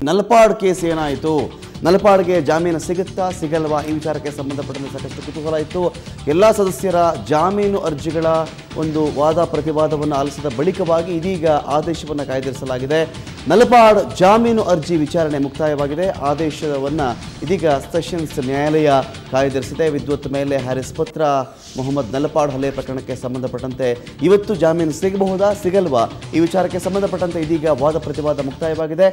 Nalapad case ಏನಾಯಿತು, ನಲಪಾಡ್ಗೆ ಜಾಮೀನು ಸಿಗುತ್ತಾ ಸಿಗಲ್ವಾ, ಈ ವಿಚಾರಕ್ಕೆ ಸಂಬಂಧಪಟ್ಟಂತೆ ಸಾಕಷ್ಟು ಕುತೂಹಲ ಇತ್ತು. ಎಲ್ಲ ಸದಸ್ಯರ ಜಾಮೀನು ಅರ್ಜಿಗಳ ಒಂದು ವಾದ ಪ್ರತಿವಾದವನ್ನು ಆಲಿಸಿದ ಬಳಿಕವಾಗಿ ಇದೀಗ ಆದೇಶವನ್ನು ಕಾಯ್ದಿರಿಸಲಾಗಿದೆ. ನಲಪಾಡ್ ಜಾಮೀನು ಅರ್ಜಿ ವಿಚಾರಣೆ ಮುಕ್ತಾಯವಾಗಿದೆ. ಆದೇಶವನ್ನು ಇದೀಗ ಸೆಷನ್ಸ್ ನ್ಯಾಯಾಲಯ ಕಾಯ್ದಿರಿಸಿದೆ. ವಿದ್ವತ್ ಮೇಲೆ ಹ್ಯಾರಿಸ್ ಪುತ್ರ ಮೊಹಮ್ಮದ್ ನಲಪಾಡ್ ಹಲ್ಲೆ ಪ್ರಕರಣಕ್ಕೆ ಸಂಬಂಧಪಟ್ಟಂತೆ ಇವತ್ತು ಜಾಮೀನು ಸಿಗಬಹುದಾ ಸಿಗಲ್ವಾ, ಈ ವಿಚಾರಕ್ಕೆ ಸಂಬಂಧಪಟ್ಟಂತೆ ಇದೀಗ ವಾದ ಪ್ರತಿವಾದ ಮುಕ್ತಾಯವಾಗಿದೆ.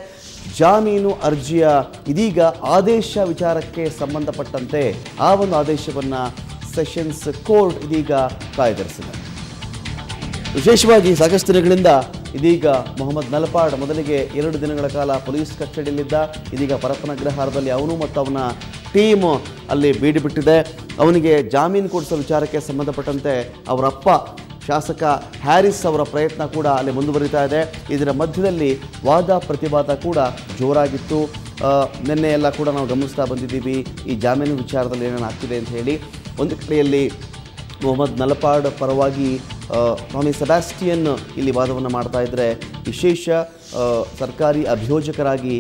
ಜಾಮೀನು ಅರ್ಜಿಯ ಇದೀಗ ಆದೇಶ ವಿಚಾರಕ್ಕೆ ಸಂಬಂಧಪಟ್ಟಂತೆ ಆ ಒಂದು ಆದೇಶವನ್ನು ಸೆಷನ್ಸ್ ಕೋರ್ಟ್ ಇದೀಗ ಕಾಯ್ದಿರಿಸಿದೆ. ವಿಶೇಷವಾಗಿ ಸಾಕಷ್ಟು ದಿನಗಳಿಂದ ಇದೀಗ ಮೊಹಮ್ಮದ್ ನಲಪಾಡ್ ಮೊದಲಿಗೆ 2 ದಿನಗಳ ಕಾಲ ಪೊಲೀಸ್ ಕಸ್ಟಡಿಯಲ್ಲಿದ್ದ. ಇದೀಗ ಪರಪ್ಪನಗ್ರಹಾರದಲ್ಲಿ ಅವನು ಮತ್ತು ಅವನ ಟೀಮ್ ಅಲ್ಲಿ ಬೀಡುಬಿಟ್ಟಿದೆ. ಅವನಿಗೆ ಜಾಮೀನು ಕೊಡಿಸೋ ವಿಚಾರಕ್ಕೆ ಸಂಬಂಧಪಟ್ಟಂತೆ ಅವರಪ್ಪ ಶಾಸಕ ಹ್ಯಾರಿಸ್ ಅವರ ಪ್ರಯತ್ನ ಕೂಡ ಅಲ್ಲಿ ಮುಂದುವರಿತಾ ಇದೆ. ಇದರ ಮಧ್ಯದಲ್ಲಿ ವಾದ ಪ್ರತಿವಾದ ಕೂಡ ಜೋರಾಗಿತ್ತು. ನಿನ್ನೆ ಎಲ್ಲ ಕೂಡ ನಾವು ಗಮನಿಸ್ತಾ ಬಂದಿದ್ದೀವಿ ಈ ಜಾಮೀನು ವಿಚಾರದಲ್ಲಿ ಏನೇನು ಆಗ್ತಿದೆ ಅಂತ ಹೇಳಿ. ಒಂದು ಕಡೆಯಲ್ಲಿ ಮೊಹಮ್ಮದ್ ನಲಪಾಡ್ ಪರವಾಗಿ ಟಾಮಿ ಸೆಬಾಸ್ಟಿಯನ್ ಇಲ್ಲಿ ವಾದವನ್ನು ಮಾಡ್ತಾ ಇದ್ದರೆ, ವಿಶೇಷ ಸರ್ಕಾರಿ ಅಭಿಯೋಜಕರಾಗಿ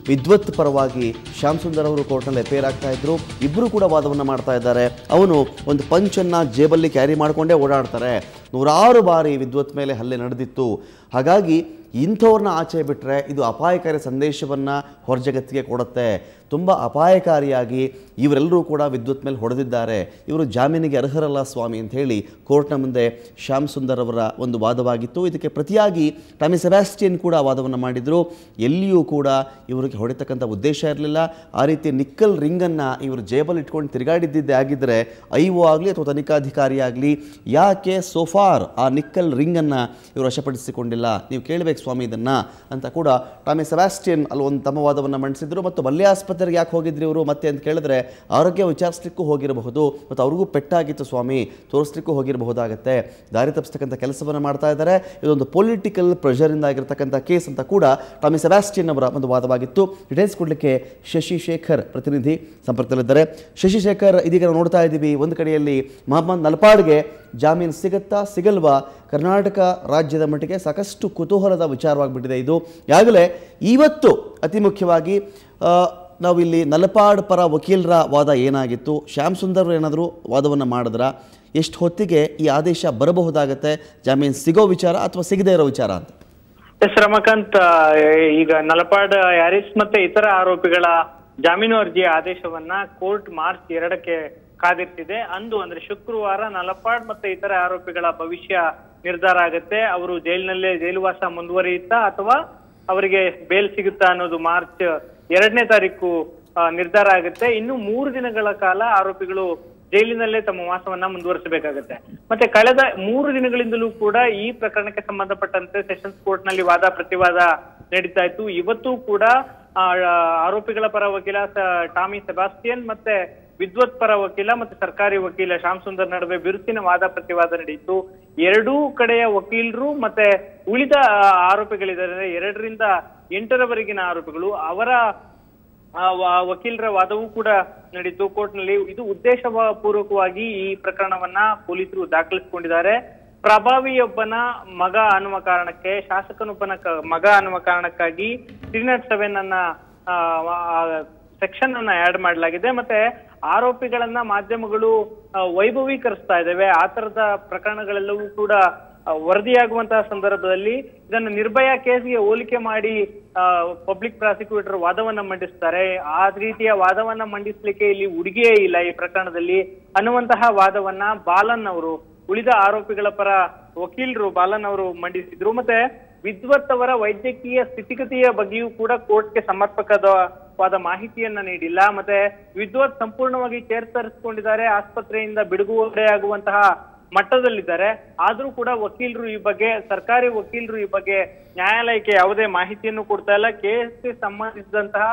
ವಿದ್ವತ್ ಪರವಾಗಿ ಶ್ಯಾಮ್ ಸುಂದರ್ ಅವರು ಕೋರ್ಟ್ನಲ್ಲಿ ಅಪೇರ್ ಆಗ್ತಾ ಇದ್ರು. ಇಬ್ಬರು ಕೂಡ ವಾದವನ್ನು ಮಾಡ್ತಾ ಇದ್ದಾರೆ. ಅವನು ಒಂದು ಪಂಚನ್ನು ಜೇಬಲ್ಲಿ ಕ್ಯಾರಿ ಮಾಡಿಕೊಂಡೇ ಓಡಾಡ್ತಾರೆ. 100 ಬಾರಿ ವಿದ್ವತ್ ಮೇಲೆ ಹಲ್ಲೆ ನಡೆದಿತ್ತು. ಹಾಗಾಗಿ ಇಂಥವ್ರನ್ನ ಆಚೆ ಬಿಟ್ಟರೆ ಇದು ಅಪಾಯಕಾರಿ ಸಂದೇಶವನ್ನು ಹೊರಜಗತ್ತಿಗೆ ಕೊಡುತ್ತೆ. ತುಂಬ ಅಪಾಯಕಾರಿಯಾಗಿ ಇವರೆಲ್ಲರೂ ಕೂಡ ವಿದ್ವತ್ ಮೇಲೆ ಹೊಡೆದಿದ್ದಾರೆ, ಇವರು ಜಾಮೀನಿಗೆ ಅರ್ಹರಲ್ಲ ಸ್ವಾಮಿ ಅಂತ ಹೇಳಿ ಕೋರ್ಟ್ನ ಮುಂದೆ ಶ್ಯಾಮ್ ಸುಂದರ್ ಅವರ ಒಂದು ವಾದವಾಗಿತ್ತು. ಇದಕ್ಕೆ ಪ್ರತಿಯಾಗಿ ಟಾಮಿ ಸೆಬಾಸ್ಟಿಯನ್ ಕೂಡ ವಾದವನ್ನು ಮಾಡಿದರು. ಎಲ್ಲಿಯೂ ಕೂಡ ಇವರಿಗೆ ಹೊಡಿತಕ್ಕಂಥ ಉದ್ದೇಶ ಇರಲಿಲ್ಲ. ಆ ರೀತಿ ನಿಕ್ಕಲ್ ರಿಂಗನ್ನು ಇವರು ಜೇಬಲ್ಲಿ ಇಟ್ಕೊಂಡು ತಿರುಗಾಡಿದ್ದೇ ಆಗಿದ್ದರೆ ಐಒ ಆಗಲಿ ಅಥವಾ ತನಿಖಾಧಿಕಾರಿ ಆಗಲಿ ಯಾಕೆ ಸೋಫಾರ್ ಆ ನಿಕ್ಕಲ್ ರಿಂಗನ್ನು ಇವರು ವಶಪಡಿಸಿಕೊಂಡಿಲ್ಲ, ನೀವು ಕೇಳಬೇಕು ಸ್ವಾಮಿ ಇದನ್ನು ಅಂತ ಕೂಡ ಟಾಮಿ ಸೆಬಾಸ್ಟಿಯನ್ ಅಲ್ಲಿ ಒಂದು ತಮ್ಮ ವಾದವನ್ನು ಮಂಡಿಸಿದ್ರು. ಮತ್ತು ಮಲ್ಯ ಆಸ್ಪತ್ರೆಗೆ ಯಾಕೆ ಹೋಗಿದ್ರಿ ಇವರು ಮತ್ತೆ ಅಂತ ಕೇಳಿದ್ರೆ ಆರೋಗ್ಯ ವಿಚಾರಿಸಲಿಕ್ಕೂ ಹೋಗಿರಬಹುದು, ಮತ್ತು ಅವ್ರಿಗೂ ಪೆಟ್ಟಾಗಿತ್ತು ಸ್ವಾಮಿ, ತೋರಿಸ್ಲಿಕ್ಕೂ ಹೋಗಿರಬಹುದಾಗತ್ತೆ, ದಾರಿ ತಪ್ಪಿಸ್ತಕ್ಕಂಥ ಕೆಲಸವನ್ನು ಮಾಡ್ತಾ ಇದ್ದಾರೆ, ಇದೊಂದು ಪೊಲಿಟಿಕಲ್ ಪ್ರೆಷರಿಂದ ಆಗಿರ್ತಕ್ಕಂಥ ಕೇಸ್ ಅಂತ ಕೂಡ ಟಾಮಿ ಸೆಬಾಸ್ಟಿಯನ್ ಅವರ ಒಂದು ವಾದವಾಗಿತ್ತು. ಡೀಟೇಲ್ಸ್ ಕೊಡಲಿಕ್ಕೆ ಶಶಿಶೇಖರ್ ಪ್ರತಿನಿಧಿ ಸಂಪರ್ಕದಲ್ಲಿದ್ದಾರೆ. ಶಶಿಶೇಖರ್, ಇದೀಗ ನಾವು ನೋಡ್ತಾ ಇದ್ದೀವಿ ಒಂದು ಕಡೆಯಲ್ಲಿ ಮೊಹಮ್ಮದ್ ನಲಪಾಡ್ಗೆ ಜಾಮೀನು ಸಿಗುತ್ತಾ ಸಿಗಲ್ವಾ, ಕರ್ನಾಟಕ ರಾಜ್ಯದ ಮಟ್ಟಿಗೆ ಸಾಕಷ್ಟು ಕುತೂಹಲದ ವಿಚಾರವಾಗಿಬಿಟ್ಟಿದೆ ಇದು. ಈಗಾಗಲೇ ಇವತ್ತು ಅತಿ ಮುಖ್ಯವಾಗಿ ನಾವು ಇಲ್ಲಿ ನಲಪಾಡ್ ಪರ ವಕೀಲರ ವಾದ ಏನಾಗಿತ್ತು, ಶ್ಯಾಮ್ ಸುಂದರ್ ಏನಾದರೂ ವಾದವನ್ನು ಮಾಡಿದ್ರ, ಎಷ್ಟು ಹೊತ್ತಿಗೆ ಈ ಆದೇಶ ಬರಬಹುದಾಗತ್ತೆ, ಜಾಮೀನು ಸಿಗೋ ವಿಚಾರ ಅಥವಾ ಸಿಗದೇ ಇರೋ ವಿಚಾರ ಅಂತ? ಎಸ್ ರಮಾಕಾಂತ್, ಈಗ ನಲಪಾಡ್, ಹ್ಯಾರಿಸ್ ಮತ್ತೆ ಇತರ ಆರೋಪಿಗಳ ಜಾಮೀನು ಅರ್ಜಿಯ ಆದೇಶವನ್ನ ಕೋರ್ಟ್ ಮಾರ್ಚ್ 2ಕ್ಕೆ ಕಾದಿರ್ತಿದೆ. ಅಂದು ಅಂದ್ರೆ ಶುಕ್ರವಾರ ನಲಪಾಡ್ ಮತ್ತೆ ಇತರ ಆರೋಪಿಗಳ ಭವಿಷ್ಯ ನಿರ್ಧಾರ ಆಗುತ್ತೆ. ಅವರು ಜೈಲಿನಲ್ಲೇ ಜೈಲುವಾಸ ಮುಂದುವರಿಯುತ್ತಾ ಅಥವಾ ಅವರಿಗೆ ಬೇಲ್ ಸಿಗುತ್ತಾ ಅನ್ನೋದು ಮಾರ್ಚ್ 2ನೇ ತಾರೀಕು ನಿರ್ಧಾರ ಆಗುತ್ತೆ. ಇನ್ನು 3 ದಿನಗಳ ಕಾಲ ಆರೋಪಿಗಳು ಜೈಲಿನಲ್ಲೇ ತಮ್ಮ ವಾಸವನ್ನ ಮುಂದುವರಿಸಬೇಕಾಗತ್ತೆ. ಮತ್ತೆ ಕಳೆದ 3 ದಿನಗಳಿಂದಲೂ ಕೂಡ ಈ ಪ್ರಕರಣಕ್ಕೆ ಸಂಬಂಧಪಟ್ಟಂತೆ ಸೆಷನ್ಸ್ ಕೋರ್ಟ್ ನಲ್ಲಿ ವಾದ ಪ್ರತಿವಾದ ನಡೀತಾ ಇತ್ತು. ಇವತ್ತು ಕೂಡ ಆರೋಪಿಗಳ ಪರ ವಕೀಲ ಟಾಮಿ ಸೆಬಾಸ್ಟಿಯನ್ ಮತ್ತೆ ವಿದ್ವತ್ ಪರ ವಕೀಲ ಮತ್ತೆ ಸರ್ಕಾರಿ ವಕೀಲ ಶ್ಯಾಮ್ ಸುಂದರ್ ನಡುವೆ ಬಿರುಸಿನ ವಾದ ಪ್ರತಿವಾದ ನಡೆಯಿತು. 2 ಕಡೆಯ ವಕೀಲರು ಮತ್ತೆ ಉಳಿದ ಆರೋಪಿಗಳಿದ್ದಾರೆ, 2 ರಿಂದ 8ರವರೆಗಿನ ಆರೋಪಿಗಳು, ಅವರ ವಕೀಲರ ವಾದವೂ ಕೂಡ ನಡೀತು ಕೋರ್ಟ್ ನಲ್ಲಿ. ಇದು ಉದ್ದೇಶ ಪೂರ್ವಕವಾಗಿ ಈ ಪ್ರಕರಣವನ್ನ ಪೊಲೀಸರು ದಾಖಲಿಸಿಕೊಂಡಿದ್ದಾರೆ. ಪ್ರಭಾವಿಯೊಬ್ಬನ ಮಗ ಅನ್ನುವ ಕಾರಣಕ್ಕೆ, ಶಾಸಕನೊಬ್ಬನ ಮಗ ಅನ್ನುವ ಕಾರಣಕ್ಕಾಗಿ 307 ಅನ್ನ ಸೆಕ್ಷನ್ ಅನ್ನ ಆಡ್ ಮಾಡಲಾಗಿದೆ. ಮತ್ತೆ ಆರೋಪಿಗಳನ್ನ ಮಾಧ್ಯಮಗಳು ವೈಭವೀಕರಿಸ್ತಾ ಇದ್ದಾವೆ. ಆ ತರದ ಪ್ರಕರಣಗಳೆಲ್ಲವೂ ಕೂಡ ವರದಿಯಾಗುವಂತಹ ಸಂದರ್ಭದಲ್ಲಿ ಇದನ್ನು ನಿರ್ಭಯ ಕೇಸ್ಗೆ ಹೋಲಿಕೆ ಮಾಡಿ ಪಬ್ಲಿಕ್ ಪ್ರಾಸಿಕ್ಯೂಟರ್ ವಾದವನ್ನ ಮಂಡಿಸ್ತಾರೆ. ಆ ರೀತಿಯ ವಾದವನ್ನ ಮಂಡಿಸ್ಲಿಕ್ಕೆ ಇಲ್ಲಿ ಹುಡುಗಿಯೇ ಇಲ್ಲ ಈ ಪ್ರಕರಣದಲ್ಲಿ ಅನ್ನುವಂತಹ ವಾದವನ್ನ ಬಾಲನ್ ಅವರು, ಉಳಿದ ಆರೋಪಿಗಳ ಪರ ವಕೀಲರು ಬಾಲನ್ ಅವರು ಮಂಡಿಸಿದ್ರು. ಮತ್ತೆ ವಿದ್ವತ್ ಅವರ ವೈದ್ಯಕೀಯ ಸ್ಥಿತಿಗತಿಯ ಬಗ್ಗೆಯೂ ಕೂಡ ಕೋರ್ಟ್ಗೆ ಸಮರ್ಪಕವಾದ ಮಾಹಿತಿಯನ್ನ ನೀಡಿಲ್ಲ. ಮತ್ತೆ ವಿದ್ವತ್ ಸಂಪೂರ್ಣವಾಗಿ ಚೇತರಿಸಿಕೊಂಡಿದ್ದಾರೆ, ಆಸ್ಪತ್ರೆಯಿಂದ ಬಿಡುಗಡೆಯಾಗುವಂತಹ ಮಟ್ಟದಲ್ಲಿದ್ದಾರೆ. ಆದ್ರೂ ಕೂಡ ವಕೀಲರು ಈ ಬಗ್ಗೆ, ಸರ್ಕಾರಿ ವಕೀಲರು ಈ ಬಗ್ಗೆ ನ್ಯಾಯಾಲಯಕ್ಕೆ ಯಾವುದೇ ಮಾಹಿತಿಯನ್ನು ಕೊಡ್ತಾ ಇಲ್ಲ. ಕೇಸ್ಗೆ ಸಂಬಂಧಿಸಿದಂತಹ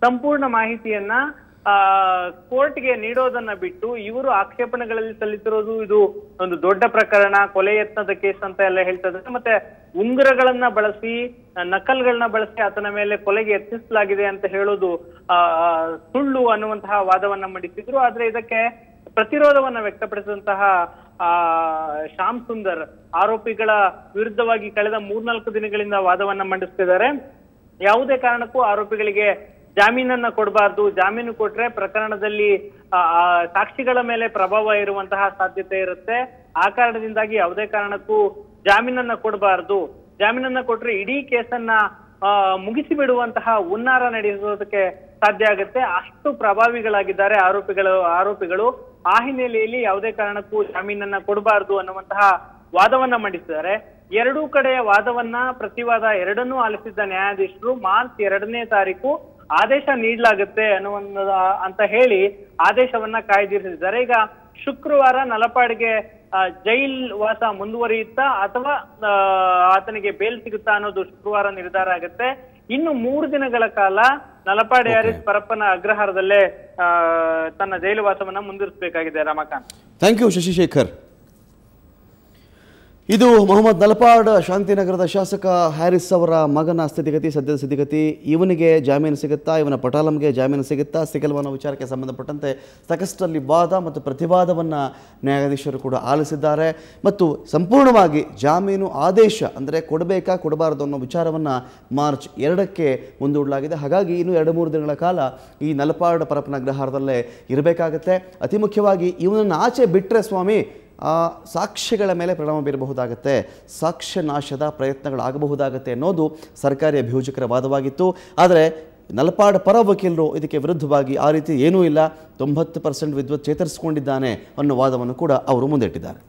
ಸಂಪೂರ್ಣ ಮಾಹಿತಿಯನ್ನ ಕೋರ್ಟ್ಗೆ ನೀಡೋದನ್ನ ಬಿಟ್ಟು ಇವರು ಆಕ್ಷೇಪಣೆಗಳಲ್ಲಿ ಸಲ್ಲಿಸಿರೋದು ಇದು ಒಂದು ದೊಡ್ಡ ಪ್ರಕರಣ, ಕೊಲೆ ಯತ್ನದ ಕೇಸ್ ಅಂತ ಎಲ್ಲ ಹೇಳ್ತಾ ಇದ್ದಾರೆ. ಮತ್ತೆ ಉಂಗುರಗಳನ್ನ ಬಳಸಿ, ನಕಲ್ಗಳನ್ನ ಬಳಸಿ ಆತನ ಮೇಲೆ ಕೊಲೆಗೆ ಯತ್ನಿಸಲಾಗಿದೆ ಅಂತ ಹೇಳೋದು ಸುಳ್ಳು ಅನ್ನುವಂತಹ ವಾದವನ್ನ ಮಂಡಿಸಿದ್ರು. ಆದ್ರೆ ಇದಕ್ಕೆ ಪ್ರತಿರೋಧವನ್ನ ವ್ಯಕ್ತಪಡಿಸಿದಂತಹ ಶ್ಯಾಮ್ ಸುಂದರ್ ಆರೋಪಿಗಳ ವಿರುದ್ಧವಾಗಿ ಕಳೆದ 3-4 ದಿನಗಳಿಂದ ವಾದವನ್ನ ಮಂಡಿಸ್ತಿದ್ದಾರೆ. ಯಾವುದೇ ಕಾರಣಕ್ಕೂ ಆರೋಪಿಗಳಿಗೆ ಜಾಮೀನನ್ನ ಕೊಡಬಾರ್ದು, ಜಾಮೀನು ಕೊಟ್ರೆ ಪ್ರಕರಣದಲ್ಲಿ ಸಾಕ್ಷಿಗಳ ಮೇಲೆ ಪ್ರಭಾವ ಇರುವಂತಹ ಸಾಧ್ಯತೆ ಇರುತ್ತೆ. ಆ ಕಾರಣದಿಂದಾಗಿ ಯಾವುದೇ ಕಾರಣಕ್ಕೂ ಜಾಮೀನನ್ನ ಕೊಡಬಾರ್ದು. ಜಾಮೀನನ್ನ ಕೊಟ್ರೆ ಇಡೀ ಕೇಸನ್ನ ಮುಗಿಸಿ ಬಿಡುವಂತಹ ಹುನ್ನಾರ ನಡೆಸೋದಕ್ಕೆ ಸಾಧ್ಯ ಆಗುತ್ತೆ. ಅಷ್ಟು ಪ್ರಭಾವಿಗಳಾಗಿದ್ದಾರೆ ಆರೋಪಿಗಳು. ಆ ಹಿನ್ನೆಲೆಯಲ್ಲಿ ಯಾವುದೇ ಕಾರಣಕ್ಕೂ ಜಾಮೀನನ್ನ ಕೊಡಬಾರ್ದು ಅನ್ನುವಂತಹ ವಾದವನ್ನ ಮಂಡಿಸಿದ್ದಾರೆ. ಎರಡೂ ಕಡೆಯ ವಾದವನ್ನ, ಪ್ರತಿವಾದ ಎರಡನ್ನೂ ಆಲಿಸಿದ್ದ ನ್ಯಾಯಾಧೀಶರು ಮಾರ್ಚ್ 2ನೇ ತಾರೀಕು ಆದೇಶ ನೀಡಲಾಗುತ್ತೆ ಅಂತ ಹೇಳಿ ಆದೇಶವನ್ನ ಕಾಯ್ದಿರಿಸಿದ್ದಾರೆ. ಈಗ ಶುಕ್ರವಾರ ನಲಪಾಡ್ಗೆ ಜೈಲ್ ವಾಸ ಮುಂದುವರಿಯುತ್ತಾ ಅಥವಾ ಆತನಿಗೆ ಬೇಲ್ ಸಿಗುತ್ತಾ ಅನ್ನೋದು ಶುಕ್ರವಾರ ನಿರ್ಧಾರ ಆಗುತ್ತೆ. ಇನ್ನು 3 ದಿನಗಳ ಕಾಲ ನಲಪಾಡಿ ಹ್ಯಾರಿಸ್ ಪರಪ್ಪನ ಅಗ್ರಹಾರದಲ್ಲೇ ತನ್ನ ಜೈಲು ವಾಸವನ್ನ ಮುಂದುವರಿಸಬೇಕಾಗಿದೆ. Ramakant, thank you Shashishekhar. ಇದು ಮೊಹಮ್ಮದ್ ನಲಪಾಡ್, ಶಾಂತಿನಗರದ ಶಾಸಕ ಹ್ಯಾರಿಸ್ ಅವರ ಮಗನ ಸ್ಥಿತಿಗತಿ, ಸದ್ಯದ ಸ್ಥಿತಿಗತಿ. ಇವನಿಗೆ ಜಾಮೀನು ಸಿಗುತ್ತಾ, ಇವನ ಪಟಾಲಂಗೆ ಜಾಮೀನು ಸಿಗುತ್ತಾ, ಸಿಗಲ್ವಾ ಅನ್ನೋ ವಿಚಾರಕ್ಕೆ ಸಂಬಂಧಪಟ್ಟಂತೆ ಸಾಕಷ್ಟಲ್ಲಿ ವಾದ ಮತ್ತು ಪ್ರತಿವಾದವನ್ನು ನ್ಯಾಯಾಧೀಶರು ಕೂಡ ಆಲಿಸಿದ್ದಾರೆ. ಮತ್ತು ಸಂಪೂರ್ಣವಾಗಿ ಜಾಮೀನು ಆದೇಶ ಅಂದರೆ ಕೊಡಬೇಕಾ ಕೊಡಬಾರದು ಅನ್ನೋ ವಿಚಾರವನ್ನು ಮಾರ್ಚ್ 2ಕ್ಕೆ ಮುಂದೂಡಲಾಗಿದೆ. ಹಾಗಾಗಿ ಇನ್ನು 2-3 ದಿನಗಳ ಕಾಲ ಈ ನಲಪಾಡ್ ಪರಪ್ಪನ ಅಗ್ರಹಾರದಲ್ಲೇ ಇರಬೇಕಾಗತ್ತೆ. ಅತಿ ಮುಖ್ಯವಾಗಿ ಇವನನ್ನು ಆಚೆ ಬಿಟ್ಟರೆ ಸ್ವಾಮಿ ಸಾಕ್ಷ್ಯಗಳ ಮೇಲೆ ಪರಿಣಾಮ ಬೀರಬಹುದಾಗತ್ತೆ, ಸಾಕ್ಷ್ಯ ನಾಶದ ಪ್ರಯತ್ನಗಳಾಗಬಹುದಾಗತ್ತೆ ಅನ್ನೋದು ಸರ್ಕಾರಿ ಅಭಿಯೋಜಕರ ವಾದವಾಗಿತ್ತು. ಆದರೆ ನಲಪಾಡ್ ಪರ ವಕೀಲರು ಇದಕ್ಕೆ ವಿರುದ್ಧವಾಗಿ ಆ ರೀತಿ ಏನೂ ಇಲ್ಲ, 90% ವಿದ್ವತ್ ಚೇತರಿಸಿಕೊಂಡಿದ್ದಾನೆ ಅನ್ನೋ ವಾದವನ್ನು ಕೂಡ ಅವರು ಮುಂದಿಟ್ಟಿದ್ದಾರೆ.